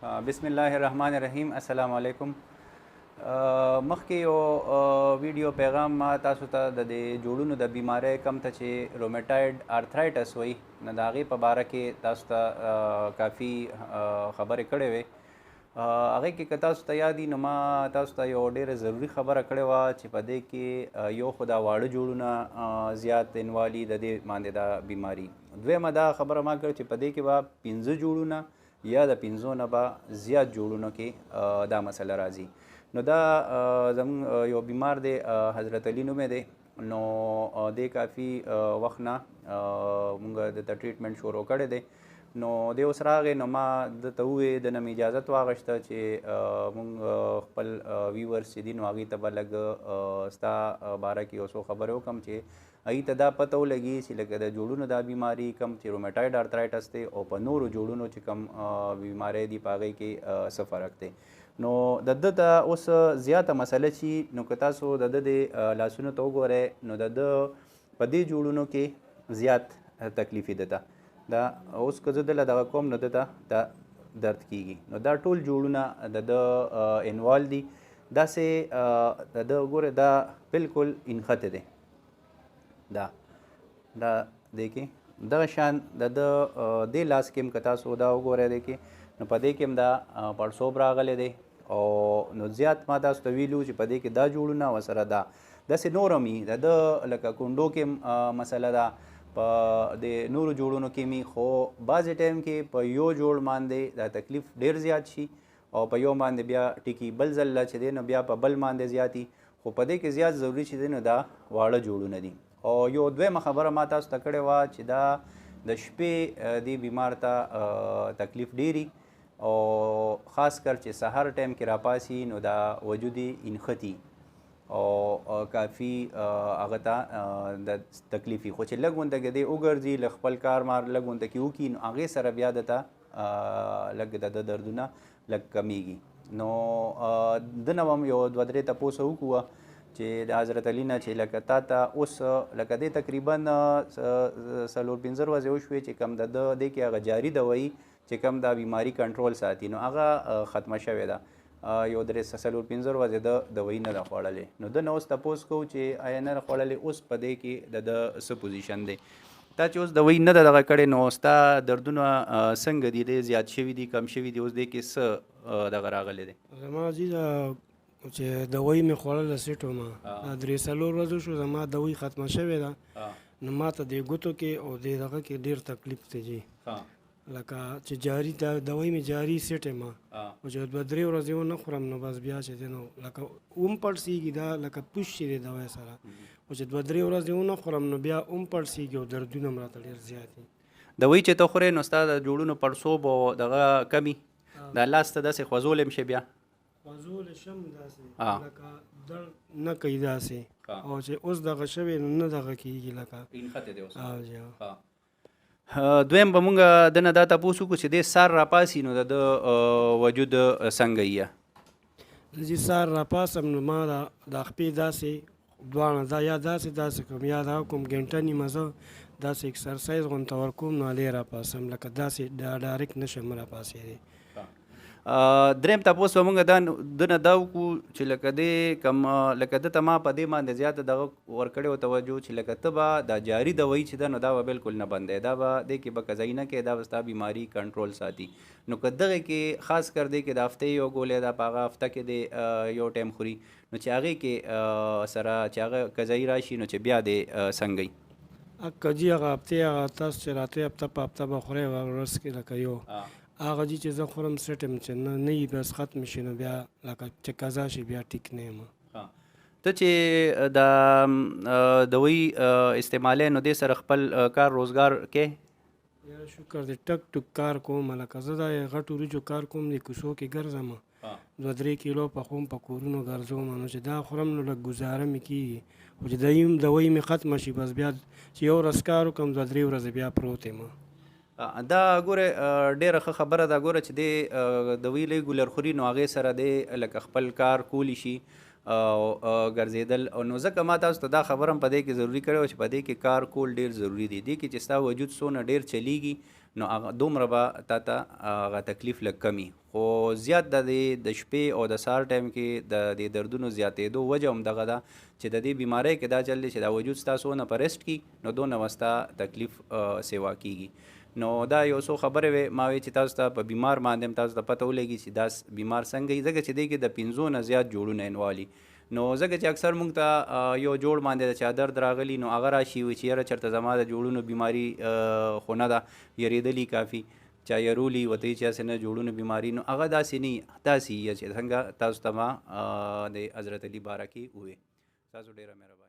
بسم الله الرحمن الرحیم. السلام علیکم. مخکې یو ویډیو پیغام ما تاسو ته د جوړونو د بیماری کم ته چې رومیټاید آرثرایټس وایي نو د هغې په باره کې تاسو ته کافي خبرې کړې وې. هغې کې که تاسو ته یاد وي نو ما تاسو ته یو ډېره ضروري خبره کړې وه چې په دې کې یو خو دا واړه جوړونه زیات انوالي د دې باندې دا بیماري. دویمه دا خبره ما کړې چې په دې کې به 15 جوړونه یا د 15 نه به زیات جوړونو کې دا مسله راځي. نو دا زموږ یو بیمار دی، حضرت علي نوم دی. نو دی کافي وخت نه مونږ د ټریټمنټ شروع کړی دی. نو دی اوس راغی نو ما دته وویې د نه مې اجازت واغوښته چې مونږ خپل ویورس چې دي نو هغوی ته به لږ ستا باره کې یو څو خبرې وکړم چې هغوی ته دا پته ولګي چې لکه د جوړونو دا بیماري کم چې رومیټاید آرثرایټس دی او په نورو جوړونو چې کم بیماری دي په هغوی کې څه فرق دی. نو د ده ته اوس زیاته مسله چې نو که تاسو د ده د لاسونو ته وګورئ نو د ده په دې جوړونو کې زیات تکلیف یې ده ته دا اوس که زه دله دغه کوم نو ده ته دا درد کیږي. نو دا ټول جوړونه د ده انوال دي. داسې د ده وګورئ دا بالکل انخته دی. دا دی کې دغه شان د ده دې لاس کې هم که تاسو دا وګورئ دی کې نو په دې کې هم دا پړسوب راغلی دی او نو زیات ما تاسو ته ویلو چې په دې کې دا جوړونه ورسره دا داسې نور هم وي د ده لکه کونډو کې هم مسله ده، په د نورو جوړونو کې مي، خو بعضې ټایم کې په یو جوړ باندې دا تکلیف ډېر زیات شي او په یو باندې بیا ټیکي بل ځل چې دی نو بیا په بل باندې زیاتي. خو په دې کې زیات ضروري چې دی نو دا واړه جوړونه دي. او یو دویمه خبره ما تاسو ته کړې وه چې دا د شپې دې بیمار ته تکلیف ډېري او خاص کر چې سهار ټایم کې راپاسي نو دا وجود یې انختی او کافي هغه ته د تکلیف وي. خو چې لږ غونده دی وګرځي له خپل کار مار لږ غونده کې وکړي نو هغې سره بیا دته لږ د دردونه لږ کمیږي. نو ده نه هم یو 2-3 تپوسه وکړو چې د حضرت علي نه چې لکه تا ته اوس لکه دی تقریبا 4-5 ورځې وشوې چې کوم د ده دی کې هغه جاري دوایي چې کوم دا بیماري کنټرول ساتي نو هغه ختمه شوې ده. یو 4-5 ورځې د دوایي نه ده خوړلې. نو ده نه اوس تپوس کوو چې آیا نه ده خوړلې، اوس په دی کې د ده څه پوزیشن دی. تا چې اوس دوایي نه ده دغه کړې نو ستا دردونه څنګه دي؟ دی زیات شوي دي کم شوي دي؟ اوس دی کې څه دغه راغلی دی؟ زما جي چې دوایي مې خوړله سیټو ما دا 3-4 ورځو شو زما دوایي ختمه شوې ده. نو ما ته د ګوتو کې او د دغه کې ډېر تکلیف دی جي، لکه چې جاري دوایي مې جاري سیټ یم او چې 2-3 ورځې ونه خورم نو بس بیا چې دی نو لکه پړسېږي دا لکه پوش شي د دوایي سره. او چې 2-3 ورځې ونه خورم نو بیا پړسېږي او دردونه هم راته ډېر زیات دي. دوایي چې ته خورې نو ستا د جوړونو پړسوب او دغه کمي دا لاس ته داسې خوځولی هم شي؟ بیا خوځولی شم داسې لکه درد نه کوي داسې، او چې اوس دغه شوی نو نه دغه کېږي لکه انخته دی اوس. جی دویم به مونږ د نه دا تپوس وکړو چې دی سار راپاسي نو د ده وجود څنګه یي؟ زه سار راپاسم نو ما د خپې داسې دواړه دا یا داسې کوم یا دا کوم ګنټه نیمه زه داسې اکسرسایز غونته ورکوم نو هلې راپاسم، لکه داسې ډایرکټ نشم راپاسېدی. دریم تپوس به مونږ ده نه دا وکړو چې لکه دی کم لکه ده ته ما په دې باندې زیاته دغه ورکړې وه توجه چې لکه ته به دا جاري دوایي چې ده نو دا به بالکل نه بندوي، دا به دې کې به قضایي نه کوي، دا به ستا بیماري کنټرول ساتي. نو که دغې کې خاص کر دی کې د هفتې یو ګولۍ ده په هغه هفته کې دی یو ټایم خوري نو چې هغې کې سره چې هغه قضایي راشي نو چې بیا دی څنګه وي؟ که جي هغه هفتې هغه تاسو چې راته هفته په هفته به خورئ ورځ کې لکه یو هغه جي چې زه خورم سیټ یم چې نه وي بس ختم شي نو بیا لکه چې قضا شي بیا ټیک نه یم. ته چې د دوایي استعمالی نو دې سره خپل کار روزګار کې؟ یا شکر دی ټک ټک کار کوم، لکه زه دا غټ وریجو کار کوم د کوڅو کې ګرځم 2-3 کیلو پخوم په کورونو ګرځوم نو چې دا خورم نو لږ ګزاره مې کېږي. او چې دوایي مې ختمه شي بس بیا چې یو ورځ کار وکړم 2-3 ورځې بیا پروت یم. دا ګوره ډېره ښه خبره ده ګوره چې دی دوایي ریګولر خوري نو هغې سره دی لکه خپل کار کولی شي ګرځېدل. نو ځکه ما تاسو ته دا خبره هم په دې کې ضروري کړې وه چې په دې کې کار کول ډېر ضروري دی. دې کې چې ستا وجود څونه ډېر چلیږي نو هغه دومره به تا ته هغه تکلیف لږ کمی. خو زیات د شپې او د سهار ټایم کې د دې دردونو زیاتېدو وجه هم دغه ده چې د دې بیمارۍ کې دا چل دی چې دا وجود ستاسو ونه په ریسټ کي نو دونه به ستا تکلیف سیوا کیږي. نو دا یو څو خبرې وې ما وی چې تاسو ته په بیمار باندې هم تاسو ته پته ولګي چې دا بیمار څنګه وي، ځکه چې دی کې د 5 نه زیات جوړونه انوالي. نو ځکه چې اکثر مونږ ته یو جوړ باندې د چا درد راغلی نو هغه راشي وي چې یاره چېرته زما د جوړونو بیماري خو نه ده، یریدلي کافي چا یرولي ورته چې هسې نه جوړونو بیماري، نو هغه داسې نه داسې چې څنګه تاسو ته ما د حضرت علي باره کې ووې. تاسو ډېره مهرباني.